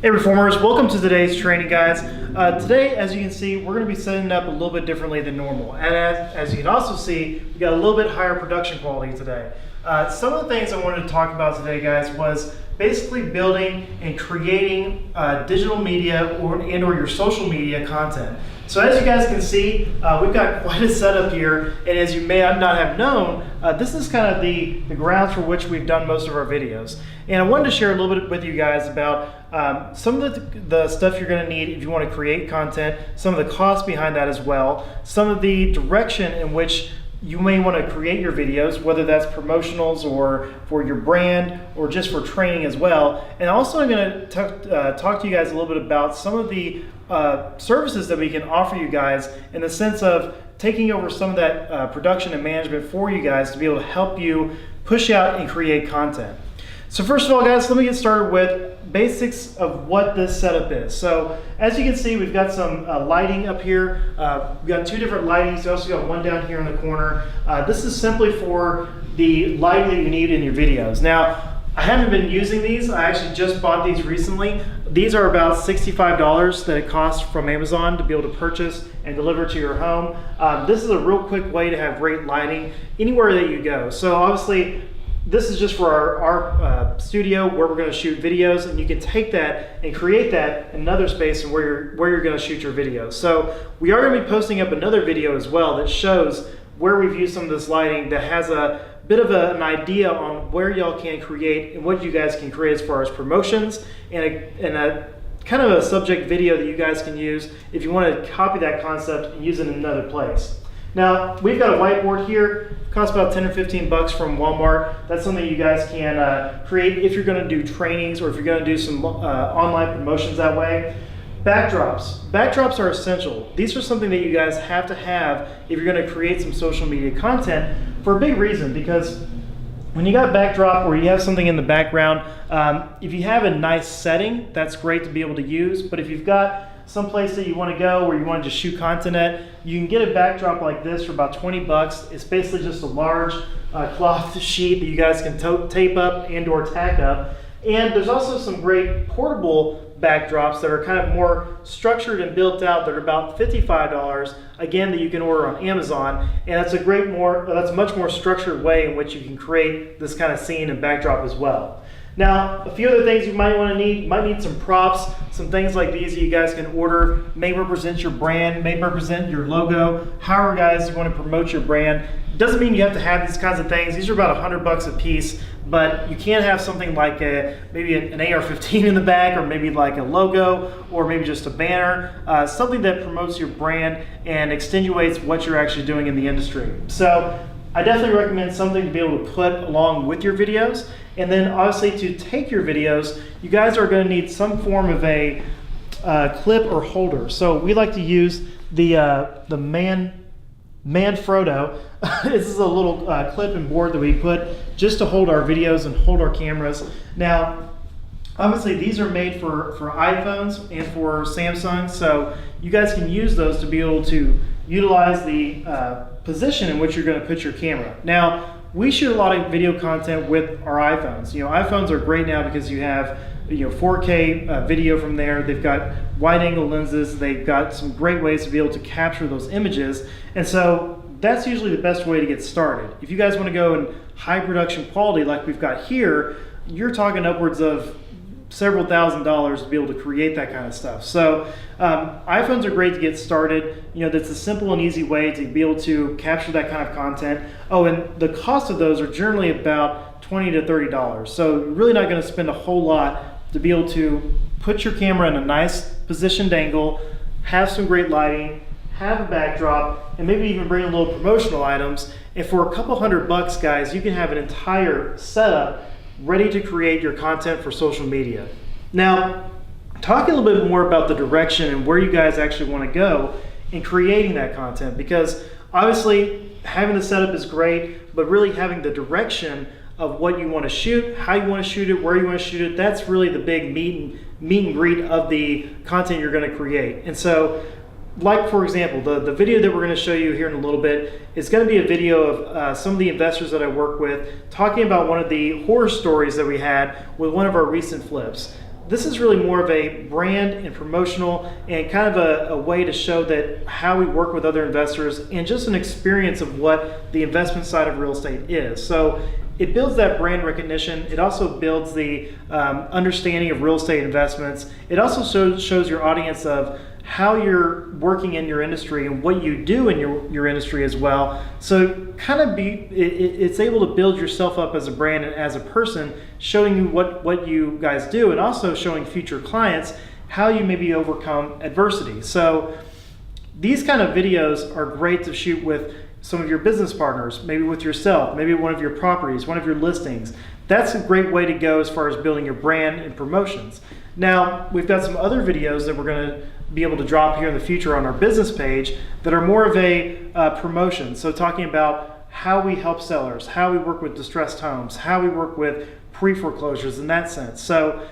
Hey Reformers, welcome to today's training, guys. Today, as you can see, we're going to be setting it up a little bit differently than normal. And as you can also see, we got a little bit higher production quality today. Some of the things I wanted to talk about today, guys, was basically building and creating digital media or your social media content. So as you guys can see, we've got quite a setup here, and as you may not have known, this is kind of the grounds for which we've done most of our videos. And I wanted to share a little bit with you guys about some of the stuff you're going to need if you want to create content, some of the costs behind that as well, some of the direction in which you may want to create your videos, whether that's promotionals or for your brand or just for training as well. And also I'm going to talk to you guys a little bit about some of the services that we can offer you guys in the sense of taking over some of that production and management for you guys to be able to help you push out and create content. So first of all, guys, let me get started with basics of what this setup is. So as you can see, we've got some lighting up here. We've got two different lightings. You also got one down here in the corner. This is simply for the lighting that you need in your videos. Now, I haven't been using these. I actually just bought these recently. These are about $65 that it costs from Amazon to be able to purchase and deliver to your home. This is a real quick way to have great lighting anywhere that you go. So obviously, this is just for our studio where we're going to shoot videos, and you can take that and create that in another space and where you're going to shoot your videos. So we are going to be posting up another video as well that shows where we've used some of this lighting that has a bit of an idea on where y'all can create and what you guys can create as far as promotions and a kind of a subject video that you guys can use if you want to copy that concept and use it in another place. Now, we've got a whiteboard here. It costs about 10 or 15 bucks from Walmart. That's something you guys can create if you're going to do trainings or if you're going to do some online promotions that way. Backdrops. Backdrops are essential. These are something that you guys have to have if you're going to create some social media content for a big reason, because when you got a backdrop or you have something in the background, if you have a nice setting, that's great to be able to use. But if you've got someplace that you want to go where you want to just shoot content at, you can get a backdrop like this for about 20 bucks. It's basically just a large cloth sheet that you guys can tape up and or tack up. And there's also some great portable backdrops that are kind of more structured and built out that are about $55, again, that you can order on Amazon. And that's a much more structured way in which you can create this kind of scene and backdrop as well. Now, a few other things you might want to need. You might need some props, some things like these that you guys can order, may represent your brand, may represent your logo, however guys you want to promote your brand. It doesn't mean you have to have these kinds of things. These are about 100 bucks a piece, but you can have something like maybe an AR-15 in the back, or maybe like a logo, or maybe just a banner, something that promotes your brand and extenuates what you're actually doing in the industry. So I definitely recommend something to be able to put along with your videos. And then obviously to take your videos, you guys are going to need some form of a clip or holder. So we like to use the Manfrotto. This is a little clip and board that we put just to hold our videos and hold our cameras. Now, obviously these are made for iPhones and for Samsung, so you guys can use those to be able to utilize the position in which you're going to put your camera. Now, we shoot a lot of video content with our iPhones. You know, iPhones are great now because you have 4K video from there. They've got wide-angle lenses. They've got some great ways to be able to capture those images. And so that's usually the best way to get started. If you guys want to go in high production quality like we've got here, you're talking upwards of several $1,000s to be able to create that kind of stuff. So iPhones are great to get started. That's a simple and easy way to be able to capture that kind of content. Oh, and the cost of those are generally about $20 to $30. So you're really not going to spend a whole lot to be able to put your camera in a nice positioned angle, have some great lighting, have a backdrop, and maybe even bring a little promotional items. And for a couple $100, guys, you can have an entire setup ready to create your content for social media. Now, talking a little bit more about the direction and where you guys actually want to go in creating that content, because obviously having the setup is great, but really having the direction of what you want to shoot, how you want to shoot it, where you want to shoot it, that's really the big meet and greet of the content you're going to create. And so, like for example, the video that we're going to show you here in a little bit is going to be a video of some of the investors that I work with talking about one of the horror stories that we had with one of our recent flips. this is really more of a brand and promotional and kind of a way to show that how we work with other investors and just an experience of what the investment side of real estate is. So it builds that brand recognition. It also builds the understanding of real estate investments. It also shows your audience of how you're working in your industry and what you do in your industry as well. So kind of it's able to build yourself up as a brand and as a person, showing you what you guys do, and also showing future clients how you maybe overcome adversity. So these kind of videos are great to shoot with some of your business partners, maybe with yourself, maybe one of your properties, one of your listings. That's a great way to go as far as building your brand and promotions. Now, we've got some other videos that we're going to be able to drop here in the future on our business page that are more of a promotion. So talking about how we help sellers, how we work with distressed homes, how we work with pre-foreclosures in that sense. So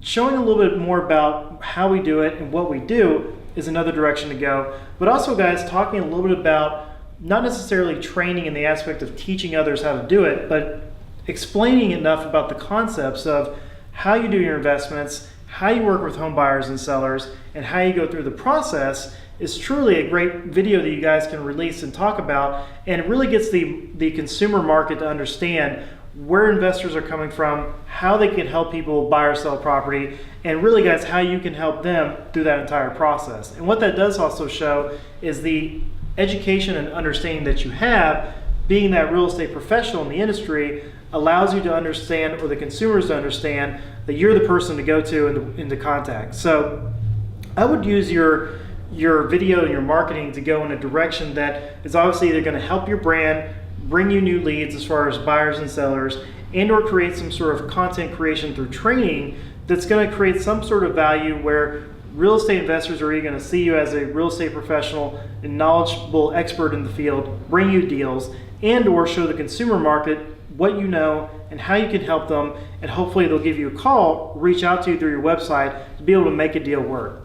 showing a little bit more about how we do it and what we do is another direction to go. But also, guys, talking a little bit about not necessarily training in the aspect of teaching others how to do it, but explaining enough about the concepts of how you do your investments, how you work with home buyers and sellers, and how you go through the process is truly a great video that you guys can release and talk about. And it really gets the consumer market to understand where investors are coming from, how they can help people buy or sell property, and really, guys, how you can help them through that entire process. And what that does also show is the education and understanding that you have, being that real estate professional in the industry, allows you to understand, or the consumers to understand, that you're the person to go to and to contact. So I would use your video and your marketing to go in a direction that is obviously either going to help your brand, bring you new leads as far as buyers and sellers, and or create some sort of content creation through training that's going to create some sort of value where real estate investors are either going to see you as a real estate professional and knowledgeable expert in the field, bring you deals, and or show the consumer market what you know and how you can help them, and hopefully they'll give you a call, reach out to you through your website to be able to make a deal work.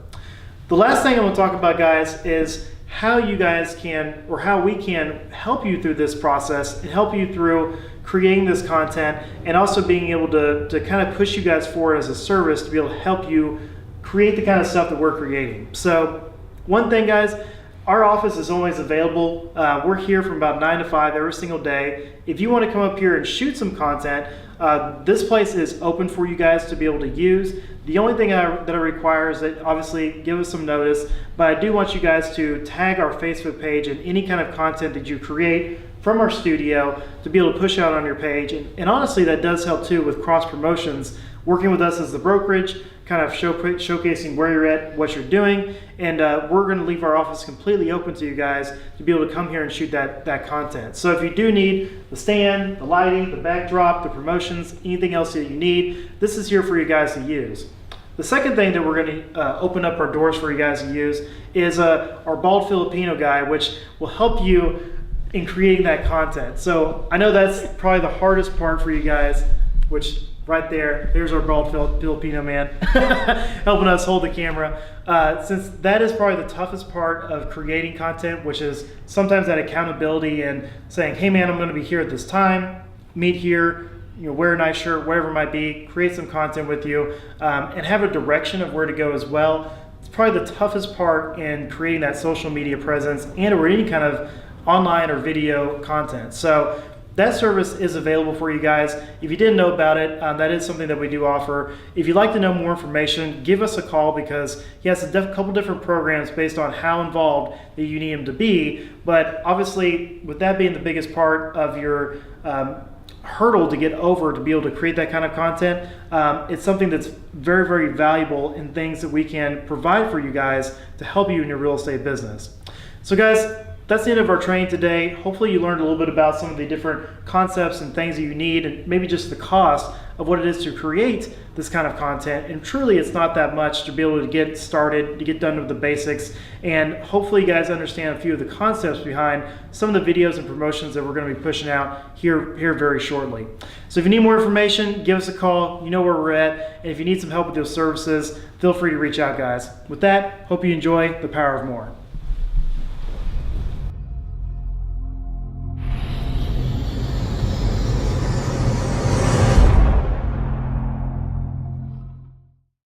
The last thing I want to talk about, guys, is how you guys can, or how we can help you through this process and help you through creating this content, and also being able to kind of push you guys forward as a service to be able to help you create the kind of stuff that we're creating. So one thing, guys, our office is always available. We're here from about 9 to 5 every single day. If you want to come up here and shoot some content, this place is open for you guys to be able to use. The only thing that I require is that obviously give us some notice, but I do want you guys to tag our Facebook page and any kind of content that you create from our studio to be able to push out on your page. And honestly, that does help too with cross promotions, working with us as the brokerage, kind of showcasing where you're at, what you're doing, and we're going to leave our office completely open to you guys to be able to come here and shoot that content. So if you do need the stand, the lighting, the backdrop, the promotions, anything else that you need, this is here for you guys to use. The second thing that we're going to open up our doors for you guys to use is our Bald Filipino guy, which will help you in creating that content. So I know that's probably the hardest part for you guys, which right there's our bald Filipino man helping us hold the camera. Since that is probably the toughest part of creating content, which is sometimes that accountability and saying, hey man, I'm going to be here at this time, meet here, wear a nice shirt, whatever it might be, create some content with you, and have a direction of where to go as well. It's probably the toughest part in creating that social media presence and or any kind of online or video content. So that service is available for you guys. If you didn't know about it, that is something that we do offer. If you'd like to know more information, give us a call, because he has a couple different programs based on how involved that you need him to be. But obviously, with that being the biggest part of your hurdle to get over to be able to create that kind of content, it's something that's very, very valuable in things that we can provide for you guys to help you in your real estate business. So guys, that's the end of our training today. Hopefully you learned a little bit about some of the different concepts and things that you need, and maybe just the cost of what it is to create this kind of content. And truly, it's not that much to be able to get started, to get done with the basics. And hopefully you guys understand a few of the concepts behind some of the videos and promotions that we're going to be pushing out here very shortly. So if you need more information, give us a call. You know where we're at. And if you need some help with those services, feel free to reach out, guys. With that, hope you enjoy the power of more.